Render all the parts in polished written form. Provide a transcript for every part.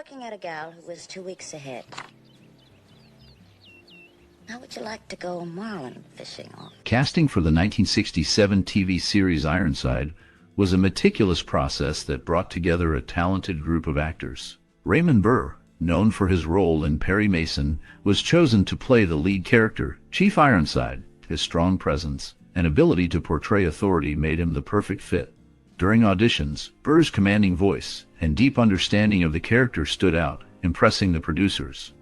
looking at a gal who was 2 weeks ahead. How would you like to go marlin fishing off? Casting for the 1967 TV series Ironside was a meticulous process that brought together a talented group of actors. Raymond Burr, known for his role in Perry Mason, was chosen to play the lead character, Chief Ironside. His strong presence and ability to portray authority made him the perfect fit. During auditions, Burr's commanding voice and deep understanding of the character stood out, impressing the producers.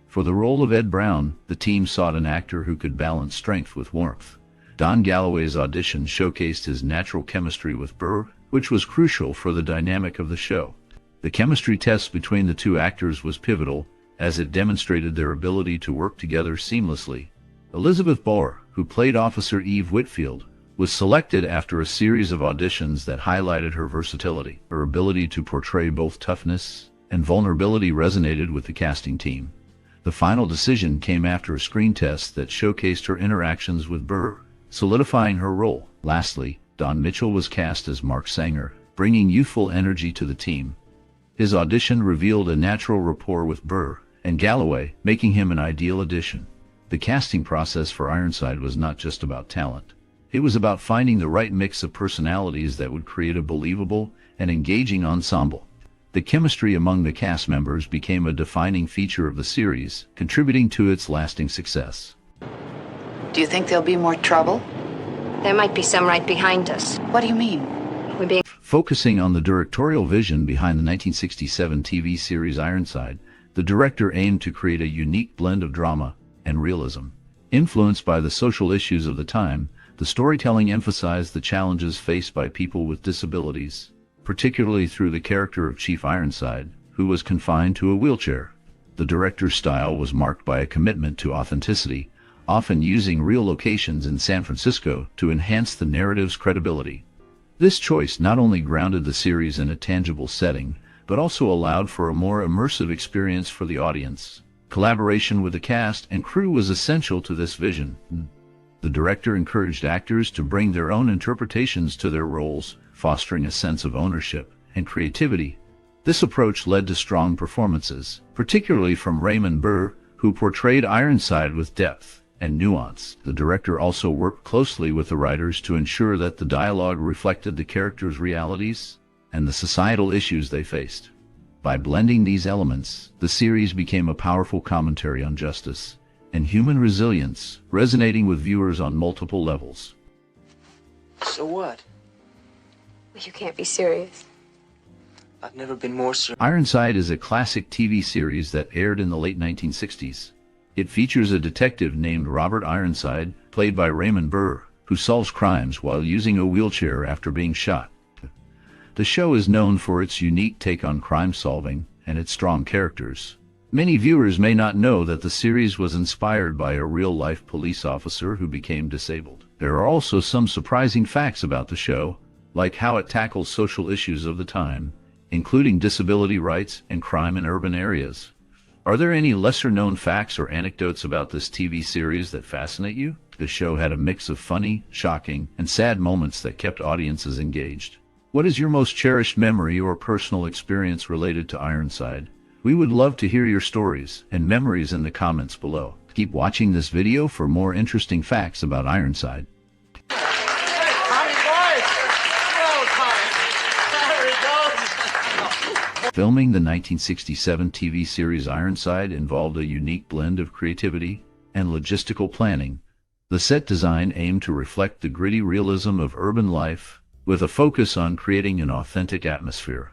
For the role of Ed Brown, the team sought an actor who could balance strength with warmth. Don Galloway's audition showcased his natural chemistry with Burr, which was crucial for the dynamic of the show. The chemistry test between the two actors was pivotal, as it demonstrated their ability to work together seamlessly. Elizabeth Baur, who played Officer Eve Whitfield, was selected after a series of auditions that highlighted her versatility. Her ability to portray both toughness and vulnerability resonated with the casting team. The final decision came after a screen test that showcased her interactions with Burr, solidifying her role. Lastly, Don Mitchell was cast as Mark Sanger, bringing youthful energy to the team. His audition revealed a natural rapport with Burr and Galloway, making him an ideal addition. The casting process for Ironside was not just about talent. It was about finding the right mix of personalities that would create a believable and engaging ensemble. The chemistry among the cast members became a defining feature of the series, contributing to its lasting success. Do you think there'll be more trouble? There might be some right behind us. What do you mean? We're being... Focusing on the directorial vision behind the 1967 TV series Ironside, the director aimed to create a unique blend of drama and realism. Influenced by the social issues of the time, the storytelling emphasized the challenges faced by people with disabilities, particularly through the character of Chief Ironside, who was confined to a wheelchair. The director's style was marked by a commitment to authenticity, often using real locations in San Francisco to enhance the narrative's credibility. This choice not only grounded the series in a tangible setting, but also allowed for a more immersive experience for the audience. Collaboration with the cast and crew was essential to this vision. The director encouraged actors to bring their own interpretations to their roles, fostering a sense of ownership and creativity. This approach led to strong performances, particularly from Raymond Burr, who portrayed Ironside with depth and nuance. The director also worked closely with the writers to ensure that the dialogue reflected the characters' realities and the societal issues they faced. By blending these elements, the series became a powerful commentary on justice and human resilience, resonating with viewers on multiple levels. So what? Well, you can't be serious. I've never been more serious. Ironside is a classic TV series that aired in the late 1960s. It features a detective named Robert Ironside, played by Raymond Burr, who solves crimes while using a wheelchair after being shot. The show is known for its unique take on crime solving and its strong characters. Many viewers may not know that the series was inspired by a real-life police officer who became disabled. There are also some surprising facts about the show, like how it tackles social issues of the time, including disability rights and crime in urban areas. Are there any lesser-known facts or anecdotes about this TV series that fascinate you? The show had a mix of funny, shocking, and sad moments that kept audiences engaged. What is your most cherished memory or personal experience related to Ironside? We would love to hear your stories and memories in the comments below. Keep watching this video for more interesting facts about Ironside. Filming the 1967 TV series Ironside involved a unique blend of creativity and logistical planning. The set design aimed to reflect the gritty realism of urban life, with a focus on creating an authentic atmosphere.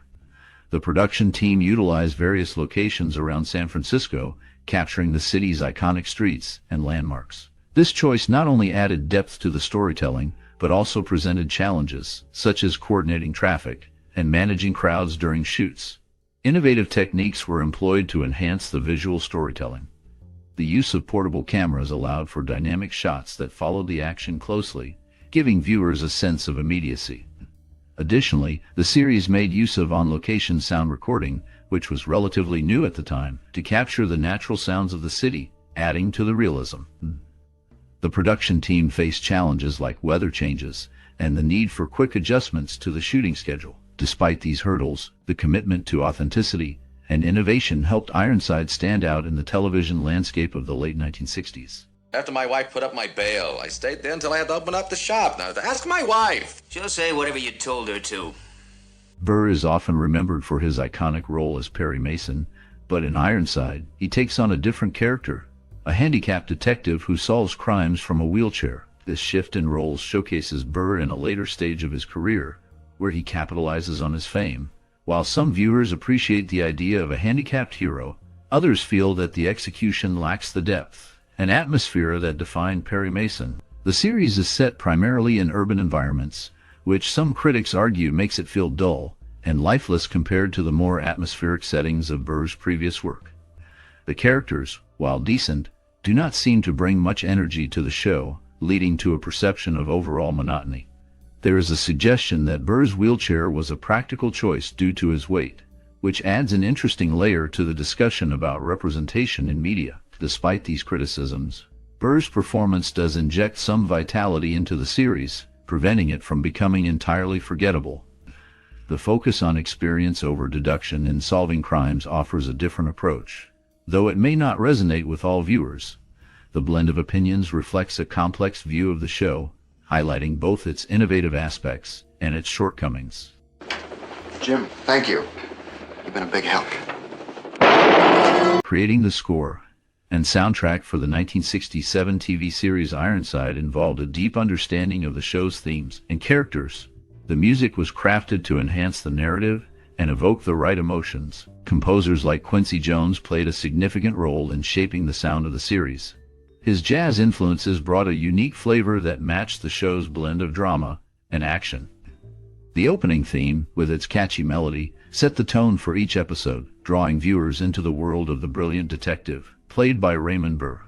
The production team utilized various locations around San Francisco, capturing the city's iconic streets and landmarks. This choice not only added depth to the storytelling, but also presented challenges, such as coordinating traffic and managing crowds during shoots. Innovative techniques were employed to enhance the visual storytelling. The use of portable cameras allowed for dynamic shots that followed the action closely, giving viewers a sense of immediacy. Additionally, the series made use of on-location sound recording, which was relatively new at the time, to capture the natural sounds of the city, adding to the realism. The production team faced challenges like weather changes and the need for quick adjustments to the shooting schedule. Despite these hurdles, the commitment to authenticity and innovation helped Ironside stand out in the television landscape of the late 1960s. After my wife put up my bail, I stayed there until I had to open up the shop. Now, ask my wife. She'll say whatever you told her to. Burr is often remembered for his iconic role as Perry Mason, but in Ironside, he takes on a different character, a handicapped detective who solves crimes from a wheelchair. This shift in roles showcases Burr in a later stage of his career, where he capitalizes on his fame. While some viewers appreciate the idea of a handicapped hero, others feel that the execution lacks the depth and atmosphere that defined Perry Mason. The series is set primarily in urban environments, which some critics argue makes it feel dull and lifeless compared to the more atmospheric settings of Burr's previous work. The characters, while decent, do not seem to bring much energy to the show, leading to a perception of overall monotony. There is a suggestion that Burr's wheelchair was a practical choice due to his weight, which adds an interesting layer to the discussion about representation in media. Despite these criticisms, Burr's performance does inject some vitality into the series, preventing it from becoming entirely forgettable. The focus on experience over deduction in solving crimes offers a different approach, though it may not resonate with all viewers. The blend of opinions reflects a complex view of the show, highlighting both its innovative aspects and its shortcomings. Jim, thank you. You've been a big help. Creating the score and soundtrack for the 1967 TV series Ironside involved a deep understanding of the show's themes and characters. The music was crafted to enhance the narrative and evoke the right emotions. Composers like Quincy Jones played a significant role in shaping the sound of the series. His jazz influences brought a unique flavor that matched the show's blend of drama and action. The opening theme, with its catchy melody, set the tone for each episode, drawing viewers into the world of the brilliant detective, played by Raymond Burr.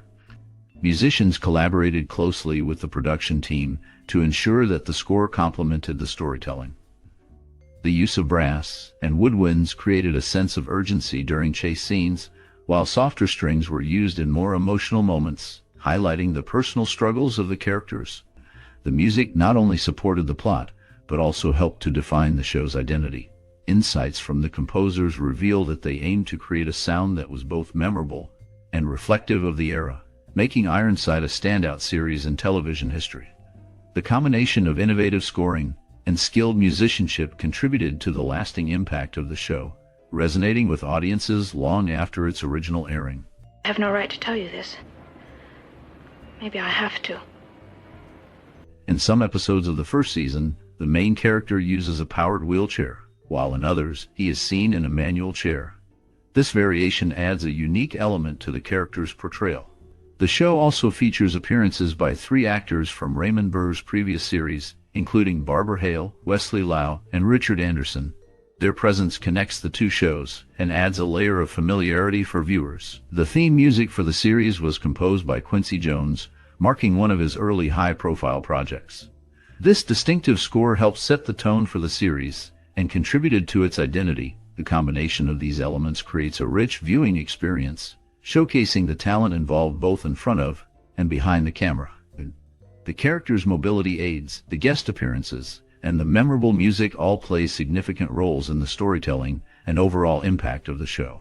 Musicians collaborated closely with the production team to ensure that the score complemented the storytelling. The use of brass and woodwinds created a sense of urgency during chase scenes, while softer strings were used in more emotional moments, highlighting the personal struggles of the characters. The music not only supported the plot, but also helped to define the show's identity. Insights from the composers reveal that they aimed to create a sound that was both memorable and reflective of the era, making Ironside a standout series in television history. The combination of innovative scoring and skilled musicianship contributed to the lasting impact of the show, resonating with audiences long after its original airing. I have no right to tell you this. Maybe I have to. In some episodes of the first season, the main character uses a powered wheelchair, while in others, he is seen in a manual chair. This variation adds a unique element to the character's portrayal. The show also features appearances by 3 actors from Raymond Burr's previous series, including Barbara Hale, Wesley Lau, and Richard Anderson. Their presence connects the two shows and adds a layer of familiarity for viewers. The theme music for the series was composed by Quincy Jones, marking one of his early high-profile projects. This distinctive score helped set the tone for the series and contributed to its identity. The combination of these elements creates a rich viewing experience, showcasing the talent involved both in front of and behind the camera. The characters' mobility aids, the guest appearances, and the memorable music all play significant roles in the storytelling and overall impact of the show.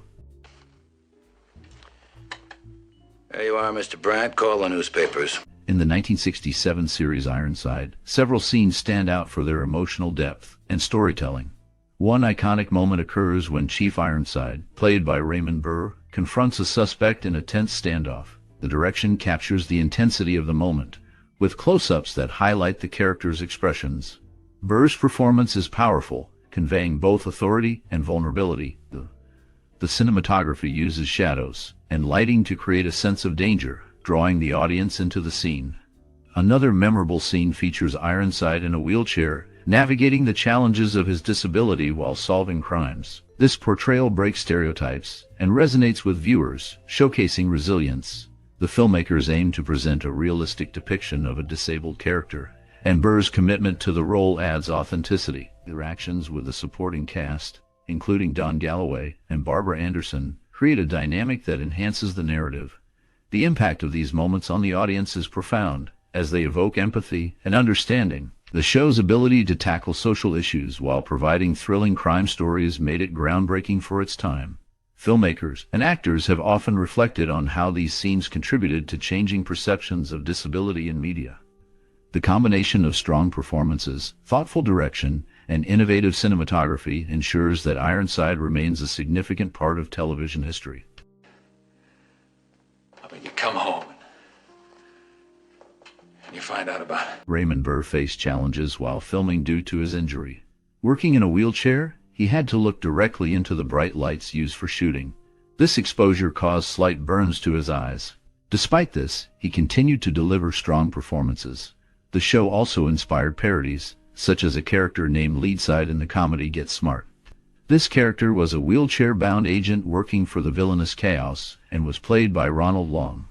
There you are, Mr. Brandt. Call the newspapers. In the 1967 series Ironside, several scenes stand out for their emotional depth and storytelling. One iconic moment occurs when Chief Ironside, played by Raymond Burr, confronts a suspect in a tense standoff. The direction captures the intensity of the moment, with close-ups that highlight the character's expressions. Burr's performance is powerful, conveying both authority and vulnerability. The cinematography uses shadows and lighting to create a sense of danger, drawing the audience into the scene. Another memorable scene features Ironside in a wheelchair, navigating the challenges of his disability while solving crimes. This portrayal breaks stereotypes and resonates with viewers, showcasing resilience. The filmmakers aim to present a realistic depiction of a disabled character, and Burr's commitment to the role adds authenticity. Interactions with the supporting cast, including Don Galloway and Barbara Anderson, create a dynamic that enhances the narrative. The impact of these moments on the audience is profound, as they evoke empathy and understanding. The show's ability to tackle social issues while providing thrilling crime stories made it groundbreaking for its time. Filmmakers and actors have often reflected on how these scenes contributed to changing perceptions of disability in media. The combination of strong performances, thoughtful direction, and innovative cinematography ensures that Ironside remains a significant part of television history. I mean, you come home and you find out about it. Raymond Burr faced challenges while filming due to his injury. Working in a wheelchair, he had to look directly into the bright lights used for shooting. This exposure caused slight burns to his eyes. Despite this, he continued to deliver strong performances. The show also inspired parodies, such as a character named Lyons in the comedy Get Smart. This character was a wheelchair-bound agent working for the villainous Chaos and was played by Ronald Long.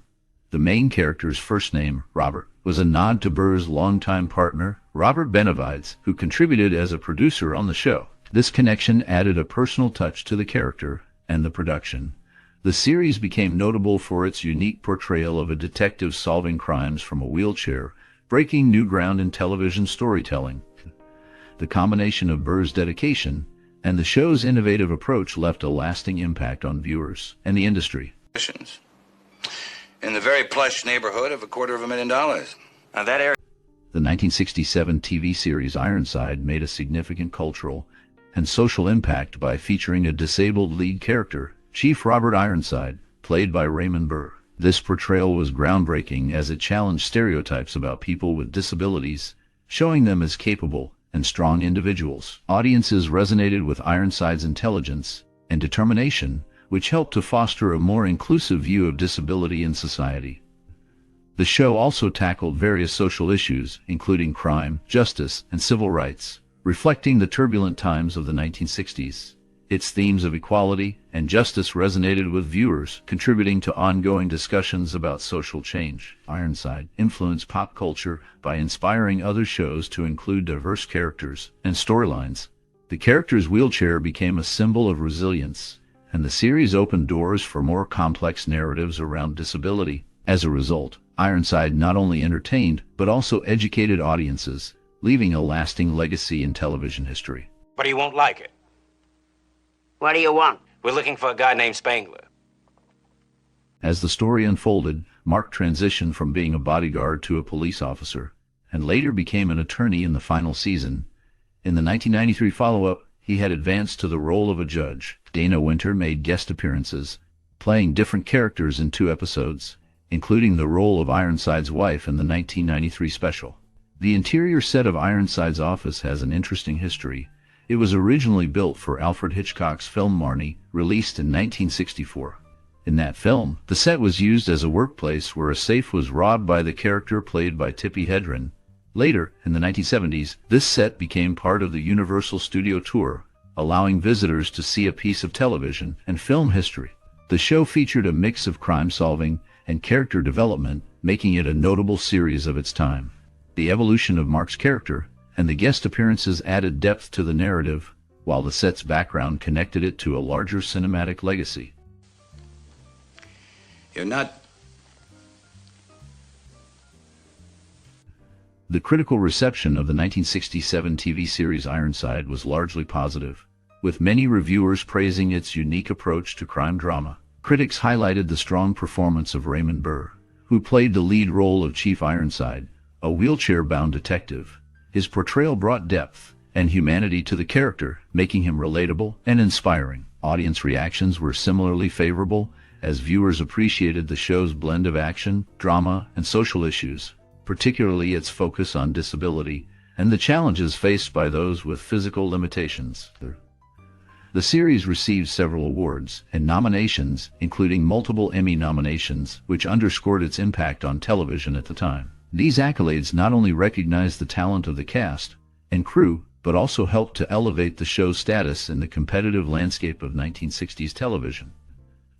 The main character's first name, Robert, was a nod to Burr's longtime partner, Robert Benavides, who contributed as a producer on the show. This connection added a personal touch to the character and the production. The series became notable for its unique portrayal of a detective solving crimes from a wheelchair, breaking new ground in television storytelling. The combination of Burr's dedication and the show's innovative approach left a lasting impact on viewers and the industry. In the very plush neighborhood of $250,000. Now that area. The 1967 TV series Ironside made a significant cultural and social impact by featuring a disabled lead character, Chief Robert Ironside, played by Raymond Burr. This portrayal was groundbreaking as it challenged stereotypes about people with disabilities, showing them as capable and strong individuals. Audiences resonated with Ironside's intelligence and determination, which helped to foster a more inclusive view of disability in society. The show also tackled various social issues, including crime, justice, and civil rights, reflecting the turbulent times of the 1960s. Its themes of equality and justice resonated with viewers, contributing to ongoing discussions about social change. Ironside influenced pop culture by inspiring other shows to include diverse characters and storylines. The character's wheelchair became a symbol of resilience, and the series opened doors for more complex narratives around disability. As a result, Ironside not only entertained, but also educated audiences, leaving a lasting legacy in television history. But he won't like it. What do you want? We're looking for a guy named Spangler. As the story unfolded, Mark transitioned from being a bodyguard to a police officer, and later became an attorney in the final season. In the 1993 follow-up, he had advanced to the role of a judge. Dana Winter made guest appearances, playing different characters in 2 episodes, including the role of Ironside's wife in the 1993 special. The interior set of Ironside's office has an interesting history. It was originally built for Alfred Hitchcock's film Marnie, released in 1964. In that film, the set was used as a workplace where a safe was robbed by the character played by Tippi Hedren. Later, in the 1970s, this set became part of the Universal Studio Tour, allowing visitors to see a piece of television and film history. The show featured a mix of crime-solving and character development, making it a notable series of its time. The evolution of Mark's character and the guest appearances added depth to the narrative, while the set's background connected it to a larger cinematic legacy. You're not... The critical reception of the 1967 TV series Ironside was largely positive, with many reviewers praising its unique approach to crime drama. Critics highlighted the strong performance of Raymond Burr, who played the lead role of Chief Ironside, a wheelchair-bound detective. His portrayal brought depth and humanity to the character, making him relatable and inspiring. Audience reactions were similarly favorable, as viewers appreciated the show's blend of action, drama, and social issues, particularly its focus on disability and the challenges faced by those with physical limitations. The series received several awards and nominations, including multiple Emmy nominations, which underscored its impact on television at the time. These accolades not only recognized the talent of the cast and crew, but also helped to elevate the show's status in the competitive landscape of 1960s television.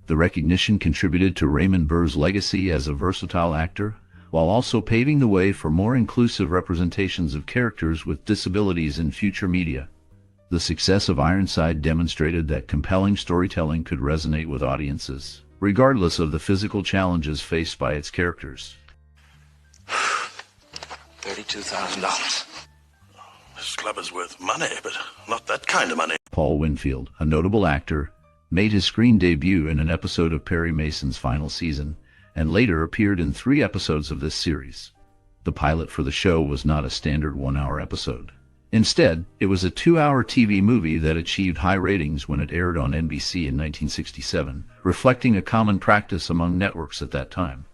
The recognition contributed to Raymond Burr's legacy as a versatile actor, while also paving the way for more inclusive representations of characters with disabilities in future media. The success of Ironside demonstrated that compelling storytelling could resonate with audiences, regardless of the physical challenges faced by its characters. $32,000. This club is worth money, but not that kind of money. Paul Winfield, a notable actor, made his screen debut in an episode of Perry Mason's final season, and later appeared in 3 episodes of this series. The pilot for the show was not a standard 1-hour episode. Instead, it was a 2-hour TV movie that achieved high ratings when it aired on NBC in 1967, reflecting a common practice among networks at that time.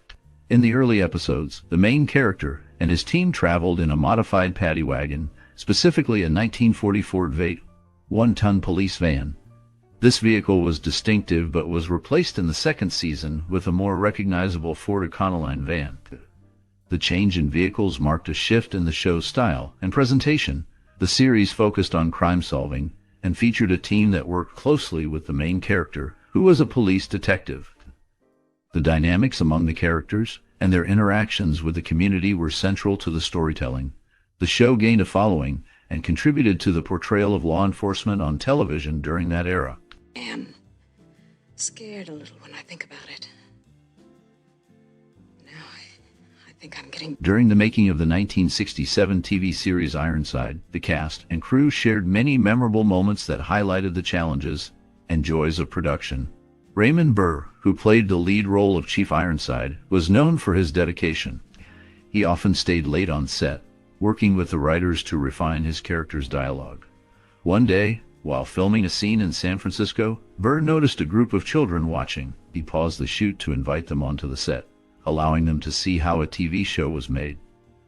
In the early episodes, the main character and his team traveled in a modified paddy wagon, specifically a 1940 Ford Vate, 1-ton police van. This vehicle was distinctive but was replaced in the second season with a more recognizable Ford Econoline van. The change in vehicles marked a shift in the show's style and presentation. The series focused on crime solving and featured a team that worked closely with the main character, who was a police detective. The dynamics among the characters and their interactions with the community were central to the storytelling. The show gained a following and contributed to the portrayal of law enforcement on television during that era. I'm scared a little when I think about it. Now I think I'm getting... During the making of the 1967 TV series Ironside, the cast and crew shared many memorable moments that highlighted the challenges and joys of production. Raymond Burr, who played the lead role of Chief Ironside, was known for his dedication. He often stayed late on set, working with the writers to refine his character's dialogue. One day, while filming a scene in San Francisco, Burr noticed a group of children watching. He paused the shoot to invite them onto the set, allowing them to see how a TV show was made.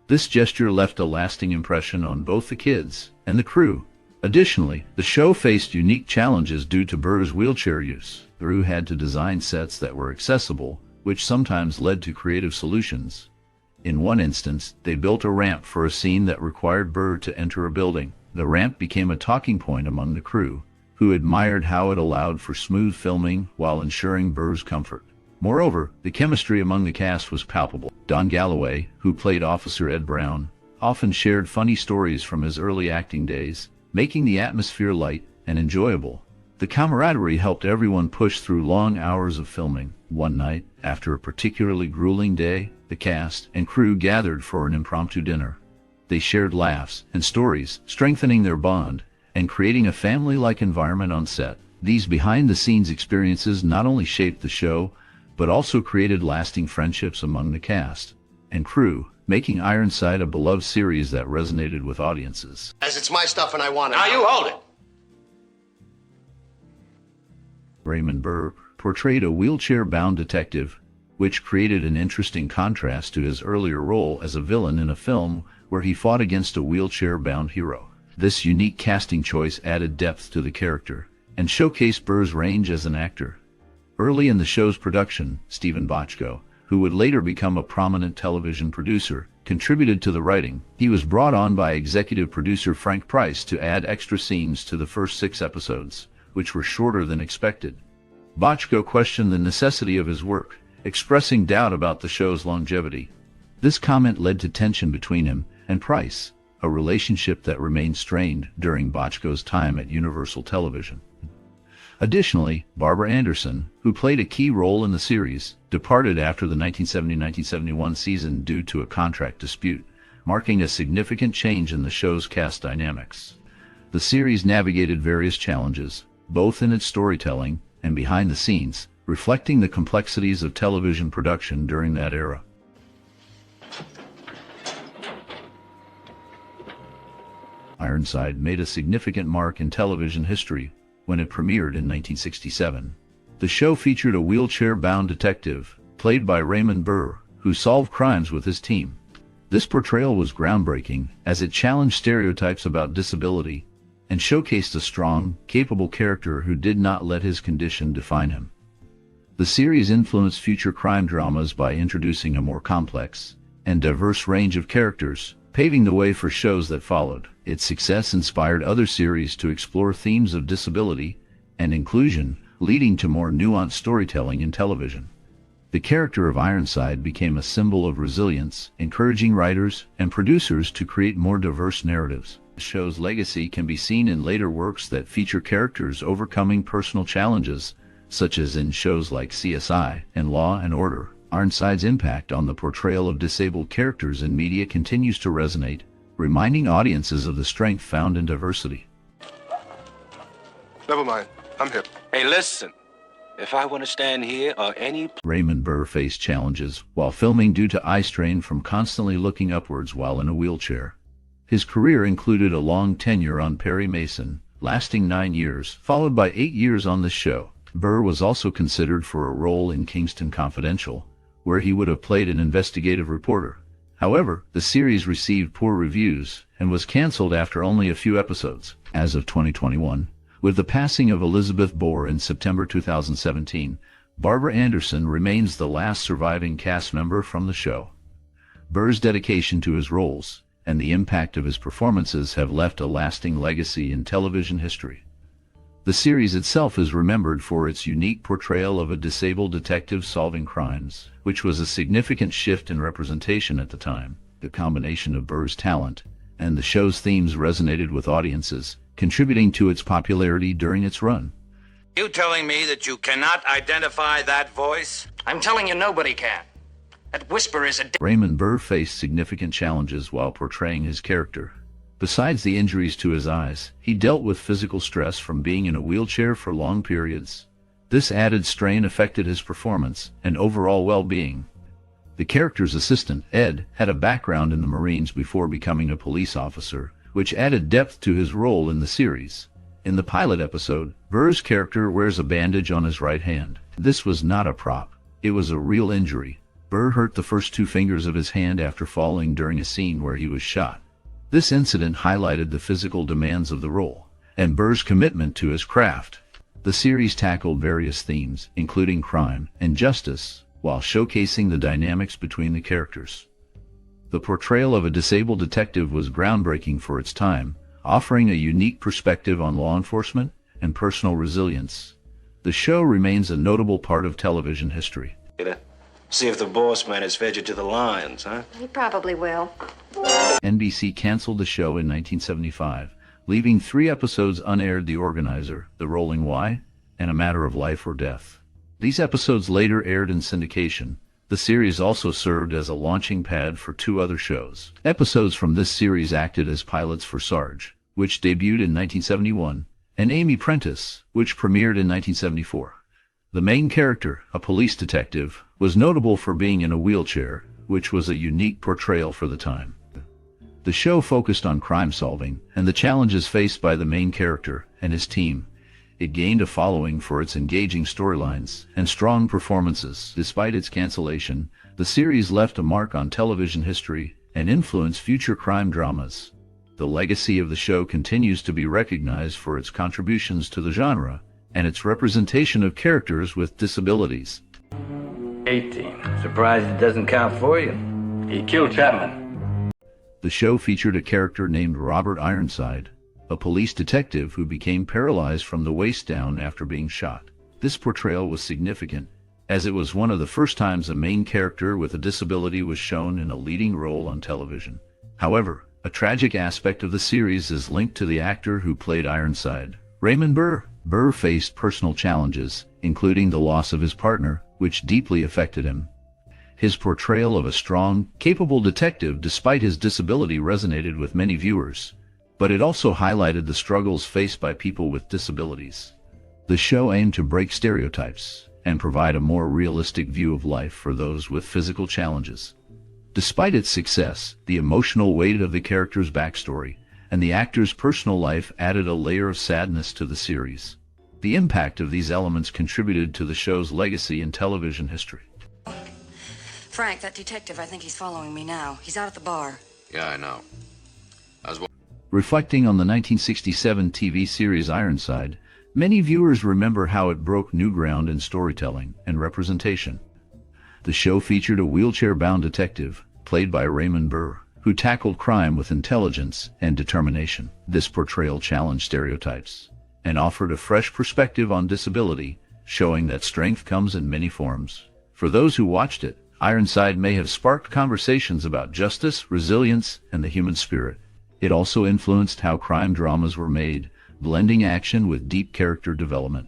This gesture left a lasting impression on both the kids and the crew. Additionally, the show faced unique challenges due to Burr's wheelchair use. The crew had to design sets that were accessible, which sometimes led to creative solutions. In one instance, they built a ramp for a scene that required Burr to enter a building. The ramp became a talking point among the crew, who admired how it allowed for smooth filming while ensuring Burr's comfort. Moreover, the chemistry among the cast was palpable. Don Galloway, who played Officer Ed Brown, often shared funny stories from his early acting days, making the atmosphere light and enjoyable. The camaraderie helped everyone push through long hours of filming. One night, after a particularly grueling day, the cast and crew gathered for an impromptu dinner. They shared laughs and stories, strengthening their bond and creating a family-like environment on set. These behind-the-scenes experiences not only shaped the show, but also created lasting friendships among the cast and crew, making Ironside a beloved series that resonated with audiences. As it's my stuff and I want it. Now you hold it. Raymond Burr portrayed a wheelchair-bound detective, which created an interesting contrast to his earlier role as a villain in a film where he fought against a wheelchair-bound hero. This unique casting choice added depth to the character and showcased Burr's range as an actor. Early in the show's production, Stephen Bochco, who would later become a prominent television producer, contributed to the writing. He was brought on by executive producer Frank Price to add extra scenes to the first 6 episodes, which were shorter than expected. Bochco questioned the necessity of his work, expressing doubt about the show's longevity. This comment led to tension between him and Price, a relationship that remained strained during Bochco's time at Universal Television. Additionally, Barbara Anderson, who played a key role in the series, departed after the 1970-1971 season due to a contract dispute, marking a significant change in the show's cast dynamics. The series navigated various challenges, both in its storytelling and behind the scenes, reflecting the complexities of television production during that era. Ironside made a significant mark in television history when it premiered in 1967. The show featured a wheelchair-bound detective, played by Raymond Burr, who solved crimes with his team. This portrayal was groundbreaking, as it challenged stereotypes about disability and showcased a strong, capable character who did not let his condition define him. The series influenced future crime dramas by introducing a more complex and diverse range of characters, paving the way for shows that followed. Its success inspired other series to explore themes of disability and inclusion, leading to more nuanced storytelling in television. The character of Ironside became a symbol of resilience, encouraging writers and producers to create more diverse narratives. The show's legacy can be seen in later works that feature characters overcoming personal challenges, such as in shows like CSI and Law and Order. Ironside's impact on the portrayal of disabled characters in media continues to resonate, reminding audiences of the strength found in diversity. Never mind. I'm here. Hey, listen. If I want to stand here or any... Raymond Burr faced challenges while filming due to eye strain from constantly looking upwards while in a wheelchair. His career included a long tenure on Perry Mason, lasting 9 years, followed by 8 years on this show. Burr was also considered for a role in Kingston Confidential, where he would have played an investigative reporter. However, the series received poor reviews and was canceled after only a few episodes. As of 2021, with the passing of Elizabeth Baur in September 2017, Barbara Anderson remains the last surviving cast member from the show. Burr's dedication to his roles and the impact of his performances have left a lasting legacy in television history. The series itself is remembered for its unique portrayal of a disabled detective solving crimes, which was a significant shift in representation at the time. The combination of Burr's talent and the show's themes resonated with audiences, contributing to its popularity during its run. You telling me that you cannot identify that voice? I'm telling you, nobody can. That whisper is a... Raymond Burr faced significant challenges while portraying his character. Besides the injuries to his eyes, he dealt with physical stress from being in a wheelchair for long periods. This added strain affected his performance and overall well-being. The character's assistant, Ed, had a background in the Marines before becoming a police officer, which added depth to his role in the series. In the pilot episode, Burr's character wears a bandage on his right hand. This was not a prop. It was a real injury. Burr hurt the first 2 fingers of his hand after falling during a scene where he was shot. This incident highlighted the physical demands of the role and Burr's commitment to his craft. The series tackled various themes, including crime and justice, while showcasing the dynamics between the characters. The portrayal of a disabled detective was groundbreaking for its time, offering a unique perspective on law enforcement and personal resilience. The show remains a notable part of television history. See if the boss man has fed you to the Lyons, huh? He probably will. NBC canceled the show in 1975, leaving 3 episodes unaired: The Organizer, The Rolling Y, and A Matter of Life or Death. These episodes later aired in syndication. The series also served as a launching pad for 2 other shows. Episodes from this series acted as pilots for Sarge, which debuted in 1971, and Amy Prentice, which premiered in 1974. The main character, a police detective, was notable for being in a wheelchair, which was a unique portrayal for the time. The show focused on crime solving and the challenges faced by the main character and his team. It gained a following for its engaging storylines and strong performances. Despite its cancellation, the series left a mark on television history and influenced future crime dramas. The legacy of the show continues to be recognized for its contributions to the genre and its representation of characters with disabilities. 18. Surprised it doesn't count for you. He killed Chapman. The show featured a character named Robert Ironside, a police detective who became paralyzed from the waist down after being shot. This portrayal was significant, as it was one of the first times a main character with a disability was shown in a leading role on television. However, a tragic aspect of the series is linked to the actor who played Ironside, Raymond Burr. Burr faced personal challenges, including the loss of his partner, which deeply affected him. His portrayal of a strong, capable detective despite his disability resonated with many viewers, but it also highlighted the struggles faced by people with disabilities. The show aimed to break stereotypes and provide a more realistic view of life for those with physical challenges. Despite its success, the emotional weight of the character's backstory and the actor's personal life added a layer of sadness to the series. The impact of these elements contributed to the show's legacy in television history. Frank, that detective, I think he's following me now. He's out at the bar. Yeah, I know. Reflecting on the 1967 TV series Ironside, many viewers remember how it broke new ground in storytelling and representation. The show featured a wheelchair-bound detective, played by Raymond Burr, who tackled crime with intelligence and determination. This portrayal challenged stereotypes and offered a fresh perspective on disability, showing that strength comes in many forms. For those who watched it, Ironside may have sparked conversations about justice, resilience, and the human spirit. It also influenced how crime dramas were made, blending action with deep character development.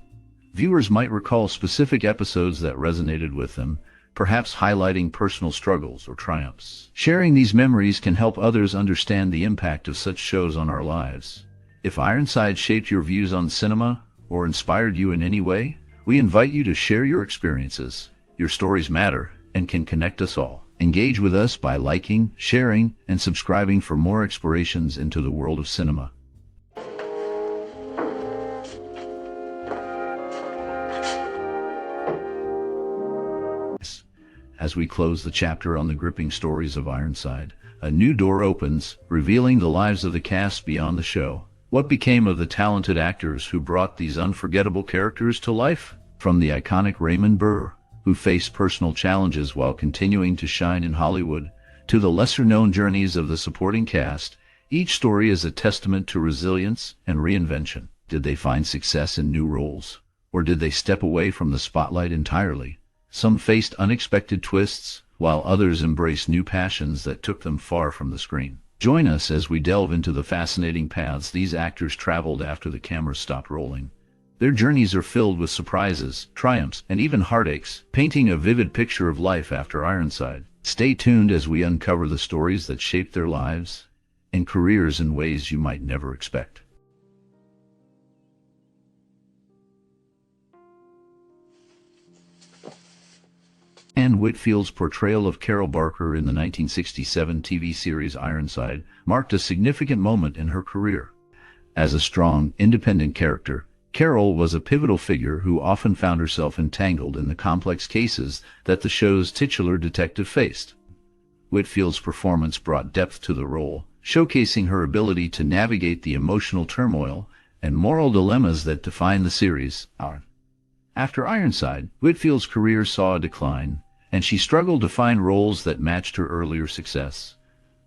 Viewers might recall specific episodes that resonated with them, perhaps highlighting personal struggles or triumphs. Sharing these memories can help others understand the impact of such shows on our lives. If Ironside shaped your views on cinema or inspired you in any way? We invite you to share your experiences. Your stories matter and can connect us all. Engage with us by liking, sharing, and subscribing for more explorations into the world of cinema. As we close the chapter on the gripping stories of Ironside, a new door opens, revealing the lives of the cast beyond the show. What became of the talented actors who brought these unforgettable characters to life? From the iconic Raymond Burr, who faced personal challenges while continuing to shine in Hollywood, to the lesser-known journeys of the supporting cast, each story is a testament to resilience and reinvention. Did they find success in new roles, or did they step away from the spotlight entirely? Some faced unexpected twists, while others embraced new passions that took them far from the screen. Join us as we delve into the fascinating paths these actors traveled after the cameras stopped rolling. Their journeys are filled with surprises, triumphs, and even heartaches, painting a vivid picture of life after Ironside. Stay tuned as we uncover the stories that shaped their lives and careers in ways you might never expect. Anne Whitfield's portrayal of Carol Barker in the 1967 TV series Ironside marked a significant moment in her career. As a strong, independent character, Carol was a pivotal figure who often found herself entangled in the complex cases that the show's titular detective faced. Whitfield's performance brought depth to the role, showcasing her ability to navigate the emotional turmoil and moral dilemmas that define the series. After Ironside, Whitfield's career saw a decline, and she struggled to find roles that matched her earlier success.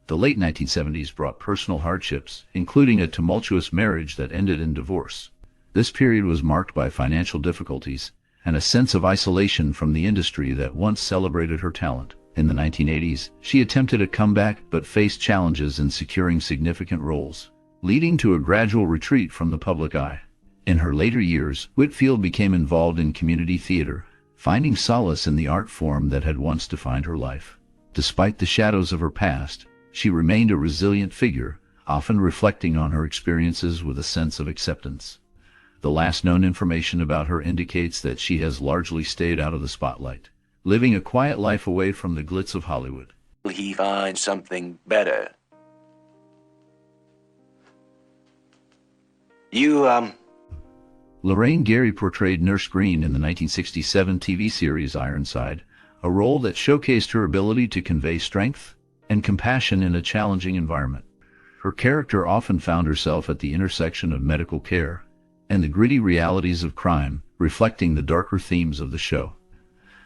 The late 1970s brought personal hardships, including a tumultuous marriage that ended in divorce. This period was marked by financial difficulties and a sense of isolation from the industry that once celebrated her talent. In the 1980s, she attempted a comeback but faced challenges in securing significant roles, leading to a gradual retreat from the public eye. In her later years, Whitfield became involved in community theater, finding solace in the art form that had once defined her life. Despite the shadows of her past, she remained a resilient figure, often reflecting on her experiences with a sense of acceptance. The last known information about her indicates that she has largely stayed out of the spotlight, living a quiet life away from the glitz of Hollywood. He finds something better. Lorraine Gary portrayed Nurse Green in the 1967 TV series Ironside, a role that showcased her ability to convey strength and compassion in a challenging environment. Her character often found herself at the intersection of medical care and the gritty realities of crime, reflecting the darker themes of the show.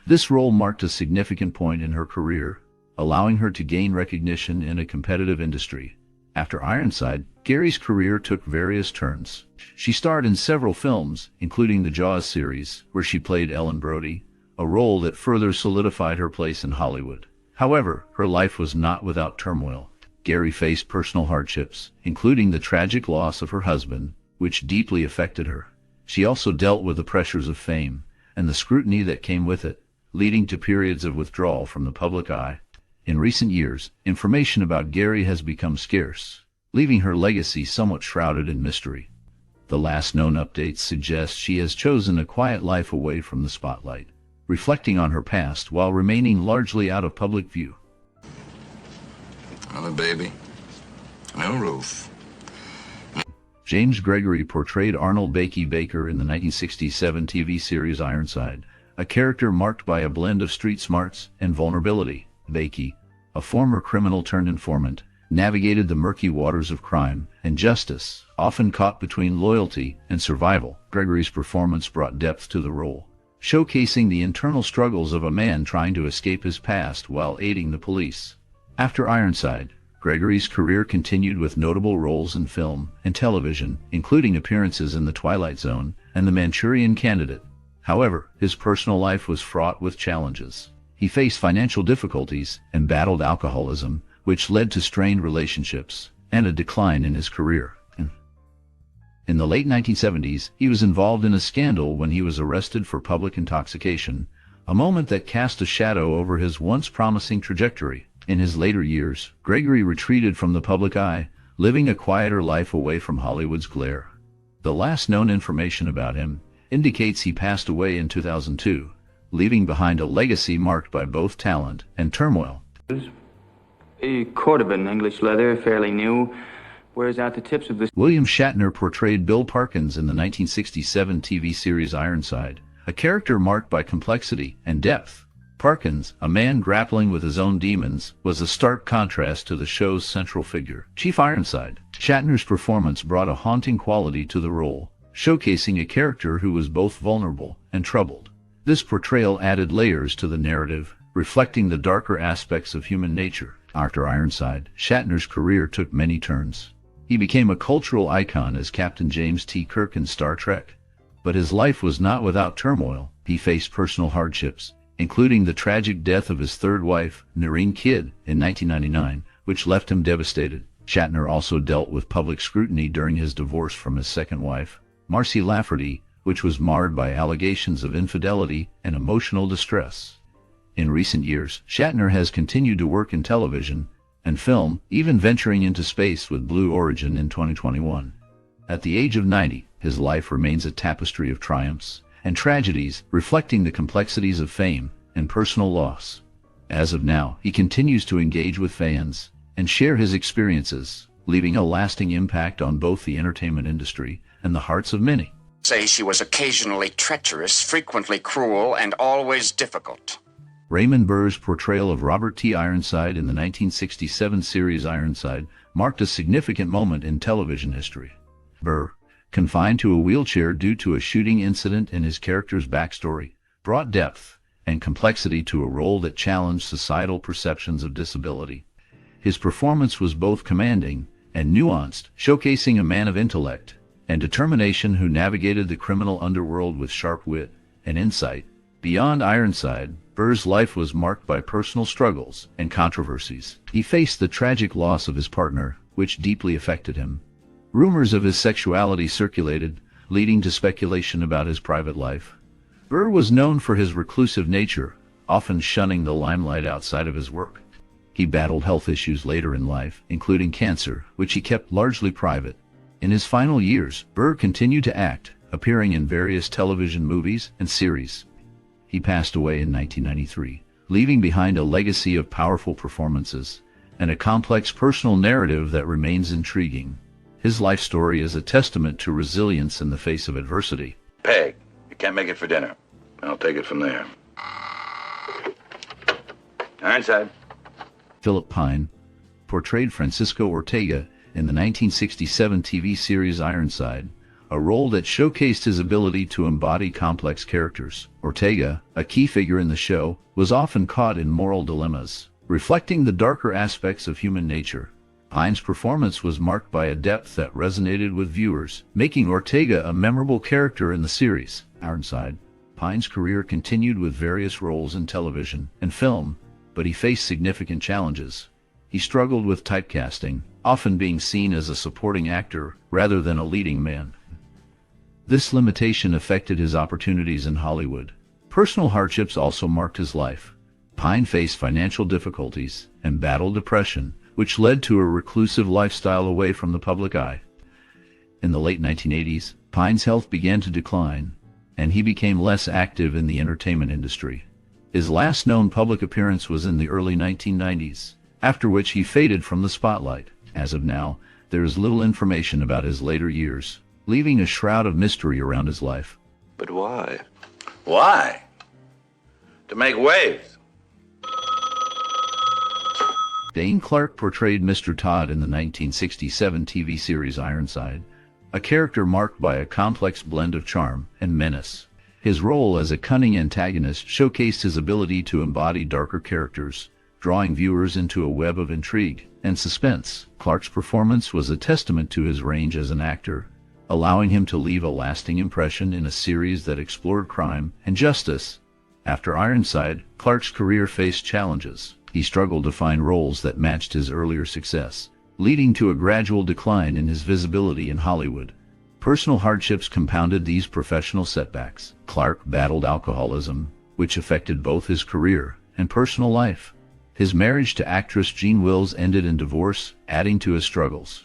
This role marked a significant point in her career, allowing her to gain recognition in a competitive industry. After Ironside, Gary's career took various turns. She starred in several films, including the Jaws series, where she played Ellen Brody, a role that further solidified her place in Hollywood. However, her life was not without turmoil. Gary faced personal hardships, including the tragic loss of her husband, which deeply affected her. She also dealt with the pressures of fame and the scrutiny that came with it, leading to periods of withdrawal from the public eye. In recent years, information about Gary has become scarce, leaving her legacy somewhat shrouded in mystery. The last known updates suggest she has chosen a quiet life away from the spotlight, reflecting on her past while remaining largely out of public view. Another baby. No roof. James Gregory portrayed Arnold Bakey Baker in the 1967 TV series Ironside, a character marked by a blend of street smarts and vulnerability. Bakey, a former criminal-turned-informant, navigated the murky waters of crime and justice, often caught between loyalty and survival. Gregory's performance brought depth to the role, showcasing the internal struggles of a man trying to escape his past while aiding the police. After Ironside, Gregory's career continued with notable roles in film and television, including appearances in The Twilight Zone and The Manchurian Candidate. However, his personal life was fraught with challenges. He faced financial difficulties and battled alcoholism, which led to strained relationships and a decline in his career. In the late 1970s, he was involved in a scandal when he was arrested for public intoxication, a moment that cast a shadow over his once promising trajectory. In his later years, Gregory retreated from the public eye, living a quieter life away from Hollywood's glare. The last known information about him indicates he passed away in 2002, leaving behind a legacy marked by both talent and turmoil. A could have been English leather, fairly new. Wears out the tips of the... William Shatner portrayed Bill Parkins in the 1967 TV series Ironside, a character marked by complexity and depth. Parkins, a man grappling with his own demons, was a stark contrast to the show's central figure, Chief Ironside. Shatner's performance brought a haunting quality to the role, showcasing a character who was both vulnerable and troubled. This portrayal added layers to the narrative, reflecting the darker aspects of human nature. After Ironside, Shatner's career took many turns. He became a cultural icon as Captain James T. Kirk in Star Trek. But his life was not without turmoil. He faced personal hardships, including the tragic death of his third wife, Noreen Kidd, in 1999, which left him devastated. Shatner also dealt with public scrutiny during his divorce from his second wife, Marcy Lafferty, which was marred by allegations of infidelity and emotional distress. In recent years, Shatner has continued to work in television and film, even venturing into space with Blue Origin in 2021. At the age of 90, his life remains a tapestry of triumphs and tragedies, reflecting the complexities of fame and personal loss. As of now, he continues to engage with fans and share his experiences, leaving a lasting impact on both the entertainment industry and the hearts of many. Say she was occasionally treacherous, frequently cruel, and always difficult. Raymond Burr's portrayal of Robert T. Ironside in the 1967 series Ironside marked a significant moment in television history. Burr, confined to a wheelchair due to a shooting incident in his character's backstory, brought depth and complexity to a role that challenged societal perceptions of disability. His performance was both commanding and nuanced, showcasing a man of intellect and determination who navigated the criminal underworld with sharp wit and insight. Beyond Ironside, Burr's life was marked by personal struggles and controversies. He faced the tragic loss of his partner, which deeply affected him. Rumors of his sexuality circulated, leading to speculation about his private life. Burr was known for his reclusive nature, often shunning the limelight outside of his work. He battled health issues later in life, including cancer, which he kept largely private. In his final years, Burr continued to act, appearing in various television movies and series. He passed away in 1993, leaving behind a legacy of powerful performances and a complex personal narrative that remains intriguing. His life story is a testament to resilience in the face of adversity. Peg, you can't make it for dinner. I'll take it from there. Ironside. Philip Pine portrayed Francisco Ortega in the 1967 TV series Ironside, a role that showcased his ability to embody complex characters. Ortega, a key figure in the show, was often caught in moral dilemmas, reflecting the darker aspects of human nature. Pine's performance was marked by a depth that resonated with viewers, making Ortega a memorable character in the series. Ironside. Pine's career continued with various roles in television and film, but he faced significant challenges. He struggled with typecasting, often being seen as a supporting actor rather than a leading man. This limitation affected his opportunities in Hollywood. Personal hardships also marked his life. Pine faced financial difficulties and battled depression, which led to a reclusive lifestyle away from the public eye. In the late 1980s, Pine's health began to decline, and he became less active in the entertainment industry. His last known public appearance was in the early 1990s, after which he faded from the spotlight. As of now, there is little information about his later years, leaving a shroud of mystery around his life. But why? Why? To make waves. Dane Clark portrayed Mr. Todd in the 1967 TV series Ironside, a character marked by a complex blend of charm and menace. His role as a cunning antagonist showcased his ability to embody darker characters, drawing viewers into a web of intrigue and suspense. Clark's performance was a testament to his range as an actor, allowing him to leave a lasting impression in a series that explored crime and justice. After Ironside, Clark's career faced challenges. He struggled to find roles that matched his earlier success, leading to a gradual decline in his visibility in Hollywood. Personal hardships compounded these professional setbacks. Clark battled alcoholism, which affected both his career and personal life. His marriage to actress Jean Wills ended in divorce, adding to his struggles.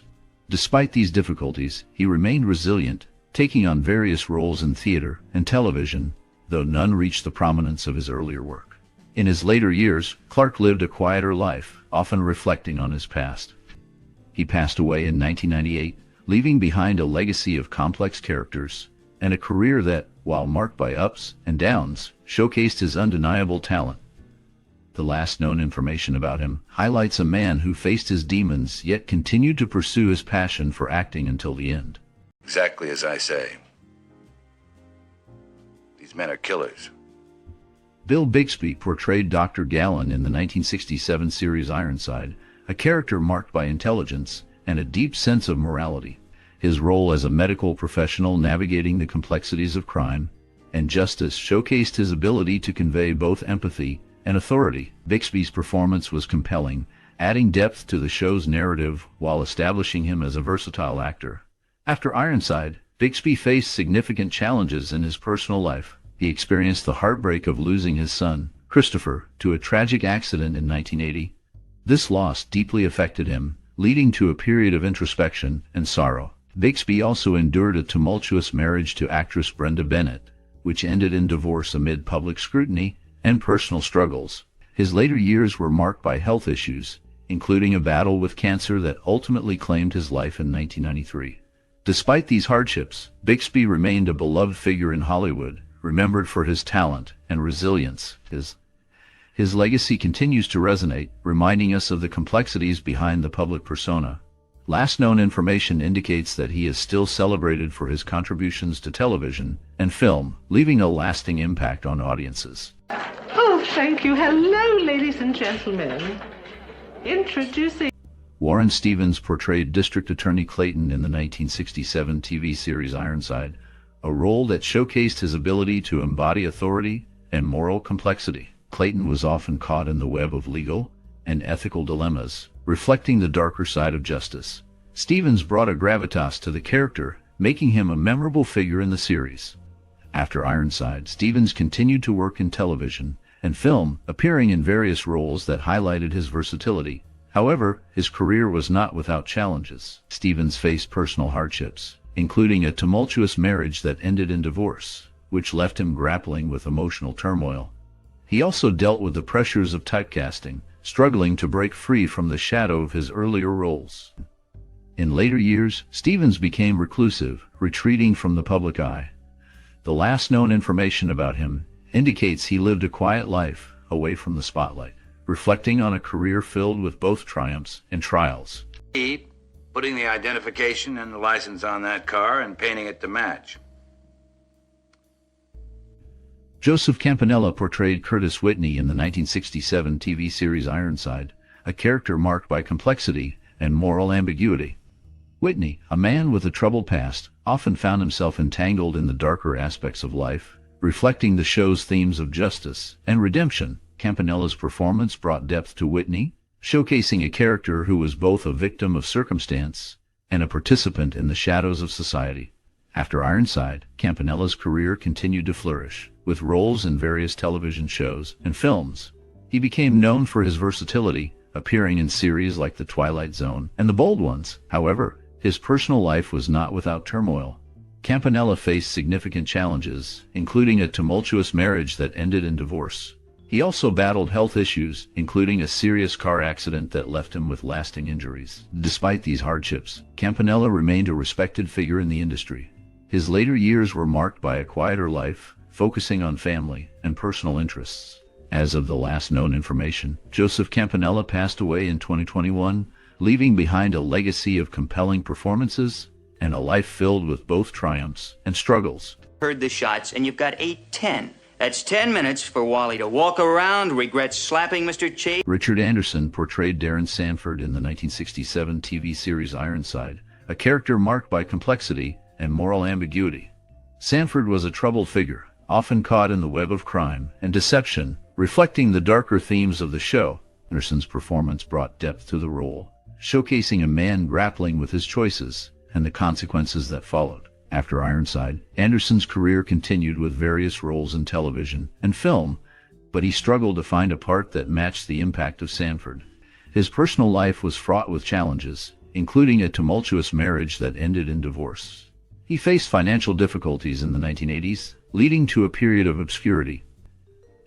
Despite these difficulties, he remained resilient taking on various roles in theater and television, though none reached the prominence of his earlier work. In his later years, Clark lived a quieter life, often reflecting on his past. He passed away in 1998, leaving behind a legacy of complex characters and a career that, while marked by ups and downs, showcased his undeniable talent. The last known information about him highlights a man who faced his demons yet continued to pursue his passion for acting until the end. Exactly as I say. These men are killers. Bill Bixby portrayed Dr. Gallon in the 1967 series Ironside, a character marked by intelligence and a deep sense of morality. His role as a medical professional navigating the complexities of crime and justice showcased his ability to convey both empathy and authority. Bixby's performance was compelling, adding depth to the show's narrative while establishing him as a versatile actor. After Ironside, Bixby faced significant challenges in his personal life. He experienced the heartbreak of losing his son, Christopher, to a tragic accident in 1980. This loss deeply affected him, leading to a period of introspection and sorrow. Bixby also endured a tumultuous marriage to actress Brenda Bennett, which ended in divorce amid public scrutiny and personal struggles. His later years were marked by health issues, including a battle with cancer that ultimately claimed his life in 1993. Despite these hardships, Bixby remained a beloved figure in Hollywood, remembered for his talent and resilience. His legacy continues to resonate, reminding us of the complexities behind the public persona. Last known information indicates that he is still celebrated for his contributions to television and film, leaving a lasting impact on audiences. Oh, thank you. Hello, ladies and gentlemen. Introducing... Warren Stevens portrayed District Attorney Clayton in the 1967 TV series Ironside, a role that showcased his ability to embody authority and moral complexity. Clayton was often caught in the web of legal and ethical dilemmas, reflecting the darker side of justice. Stevens brought a gravitas to the character, making him a memorable figure in the series. After Ironside, Stevens continued to work in television and film, appearing in various roles that highlighted his versatility. However, his career was not without challenges. Stevens faced personal hardships, including a tumultuous marriage that ended in divorce, which left him grappling with emotional turmoil. He also dealt with the pressures of typecasting, struggling to break free from the shadow of his earlier roles. In later years, Stevens became reclusive, retreating from the public eye. The last known information about him indicates he lived a quiet life, away from the spotlight, reflecting on a career filled with both triumphs and trials. Putting the identification and the license on that car and painting it to match. Joseph Campanella portrayed Curtis Whitney in the 1967 TV series Ironside, a character marked by complexity and moral ambiguity. Whitney, a man with a troubled past, often found himself entangled in the darker aspects of life, reflecting the show's themes of justice and redemption. Campanella's performance brought depth to Whitney, showcasing a character who was both a victim of circumstance and a participant in the shadows of society. After Ironside, Campanella's career continued to flourish, with roles in various television shows and films. He became known for his versatility, appearing in series like The Twilight Zone and The Bold Ones. However, his personal life was not without turmoil. Campanella faced significant challenges, including a tumultuous marriage that ended in divorce. He also battled health issues, including a serious car accident that left him with lasting injuries. Despite these hardships, Campanella remained a respected figure in the industry. His later years were marked by a quieter life, focusing on family and personal interests. As of the last known information, Joseph Campanella passed away in 2021, leaving behind a legacy of compelling performances and a life filled with both triumphs and struggles. Heard the shots, and you've got 8-10. That's 10 minutes for Wally to walk around, regret slapping Mr. Chase. Richard Anderson portrayed Darren Sanford in the 1967 TV series Ironside, a character marked by complexity and moral ambiguity. Sanford was a troubled figure, often caught in the web of crime and deception, reflecting the darker themes of the show. Anderson's performance brought depth to the role, showcasing a man grappling with his choices and the consequences that followed. After Ironside, Anderson's career continued with various roles in television and film, but he struggled to find a part that matched the impact of Sanford. His personal life was fraught with challenges, including a tumultuous marriage that ended in divorce. He faced financial difficulties in the 1980s, leading to a period of obscurity.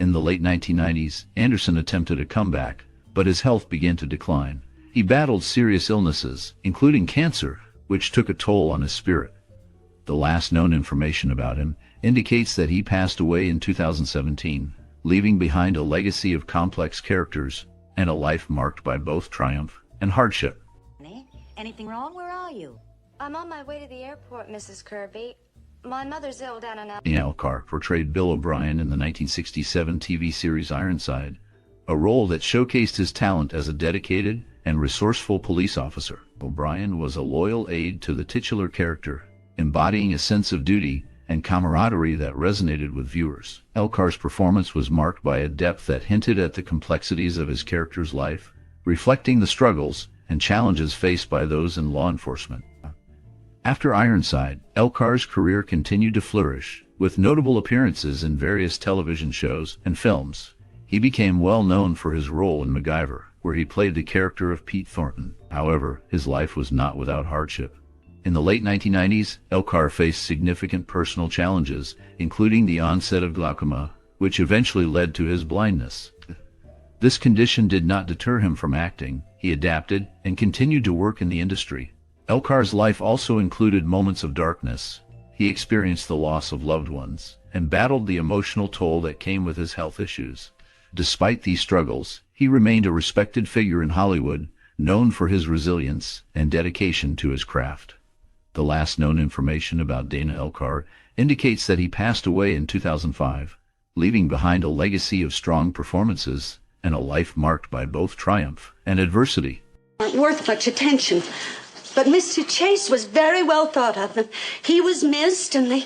In the late 1990s, Anderson attempted a comeback, but his health began to decline. He battled serious illnesses, including cancer, which took a toll on his spirit. The last known information about him indicates that he passed away in 2017, leaving behind a legacy of complex characters and a life marked by both triumph and hardship. Anything wrong? Where are you? I'm on my way to the airport, Mrs. Kirby. My mother's ill down in Elcar portrayed Bill O'Brien in the 1967 TV series Ironside, a role that showcased his talent as a dedicated and resourceful police officer. O'Brien was a loyal aide to the titular character, embodying a sense of duty and camaraderie that resonated with viewers. Elcar's performance was marked by a depth that hinted at the complexities of his character's life, reflecting the struggles and challenges faced by those in law enforcement. After Ironside, Elcar's career continued to flourish, with notable appearances in various television shows and films. He became well known for his role in MacGyver, where he played the character of Pete Thornton. However, his life was not without hardship. In the late 1990s, Elcar faced significant personal challenges, including the onset of glaucoma, which eventually led to his blindness. This condition did not deter him from acting. He adapted and continued to work in the industry. Elcar's life also included moments of darkness. He experienced the loss of loved ones and battled the emotional toll that came with his health issues. Despite these struggles, he remained a respected figure in Hollywood, known for his resilience and dedication to his craft. The last known information about Dana Elcar indicates that he passed away in 2005, leaving behind a legacy of strong performances and a life marked by both triumph and adversity. Aren't worth much attention, but Mr. Chase was very well thought of, and he was missed, and they...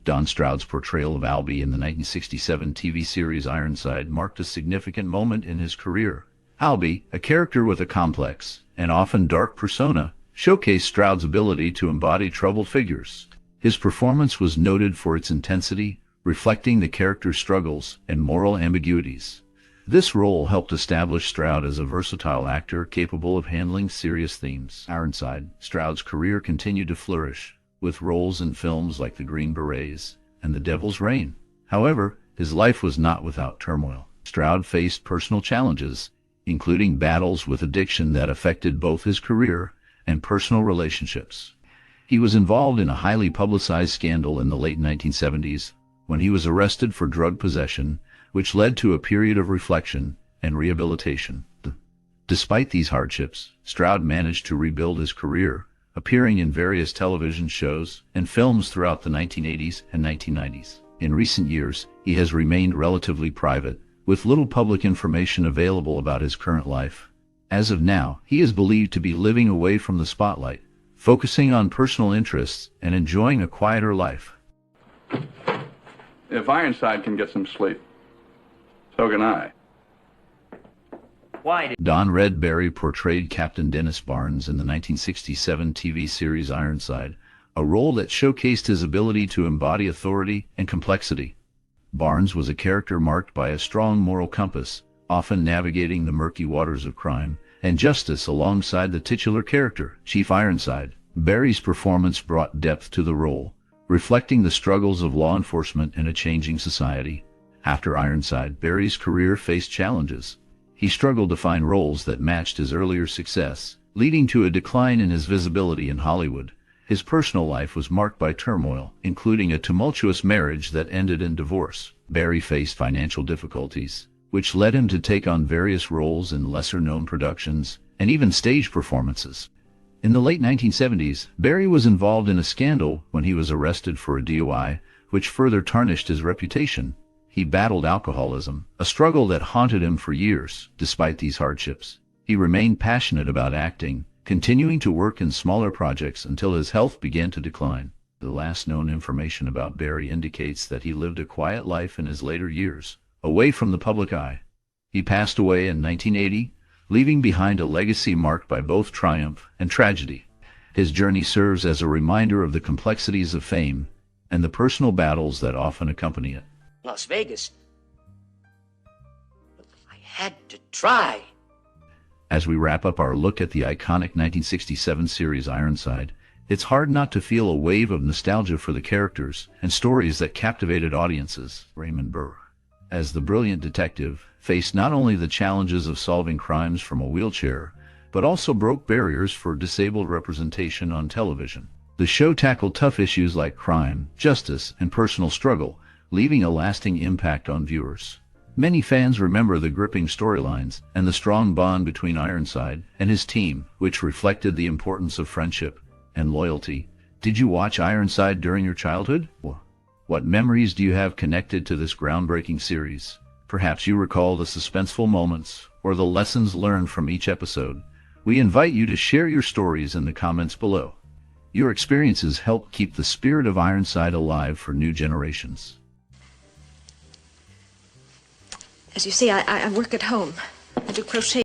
Don Stroud's portrayal of Albie in the 1967 TV series Ironside marked a significant moment in his career. Albie, a character with a complex and often dark persona, showcased Stroud's ability to embody troubled figures. His performance was noted for its intensity, reflecting the character's struggles and moral ambiguities. This role helped establish Stroud as a versatile actor capable of handling serious themes. Ironside, Stroud's career continued to flourish, with roles in films like The Green Berets and The Devil's Rain. However, his life was not without turmoil. Stroud faced personal challenges, including battles with addiction that affected both his career and personal relationships. He was involved in a highly publicized scandal in the late 1970s when he was arrested for drug possession, which led to a period of reflection and rehabilitation. Despite these hardships, Stroud managed to rebuild his career, appearing in various television shows and films throughout the 1980s and 1990s. In recent years, he has remained relatively private, with little public information available about his current life. As of now, he is believed to be living away from the spotlight, focusing on personal interests and enjoying a quieter life. If Ironside can get some sleep, so can I. Why? Don Red Barry portrayed Captain Dennis Barnes in the 1967 TV series Ironside, a role that showcased his ability to embody authority and complexity. Barnes was a character marked by a strong moral compass, often navigating the murky waters of crime and justice alongside the titular character, Chief Ironside. Barry's performance brought depth to the role, reflecting the struggles of law enforcement in a changing society. After Ironside, Barry's career faced challenges. He struggled to find roles that matched his earlier success, leading to a decline in his visibility in Hollywood. His personal life was marked by turmoil, including a tumultuous marriage that ended in divorce. Barry faced financial difficulties, which led him to take on various roles in lesser-known productions and even stage performances. In the late 1970s, Barry was involved in a scandal when he was arrested for a DUI, which further tarnished his reputation. He battled alcoholism, a struggle that haunted him for years. Despite these hardships, he remained passionate about acting, continuing to work in smaller projects until his health began to decline. The last known information about Barry indicates that he lived a quiet life in his later years, away from the public eye. He passed away in 1980, leaving behind a legacy marked by both triumph and tragedy. His journey serves as a reminder of the complexities of fame and the personal battles that often accompany it. Las Vegas. I had to try. As we wrap up our look at the iconic 1967 series Ironside, It's hard not to feel a wave of nostalgia for the characters and stories that captivated audiences. Raymond Burr, as the brilliant detective, faced not only the challenges of solving crimes from a wheelchair, but also broke barriers for disabled representation on television. The show tackled tough issues like crime, justice, and personal struggle, leaving a lasting impact on viewers. Many fans remember the gripping storylines and the strong bond between Ironside and his team, which reflected the importance of friendship and loyalty. Did you watch Ironside during your childhood? What memories do you have connected to this groundbreaking series? Perhaps you recall the suspenseful moments or the lessons learned from each episode. We invite you to share your stories in the comments below. Your experiences help keep the spirit of Ironside alive for new generations. As you see, I work at home. I do crochet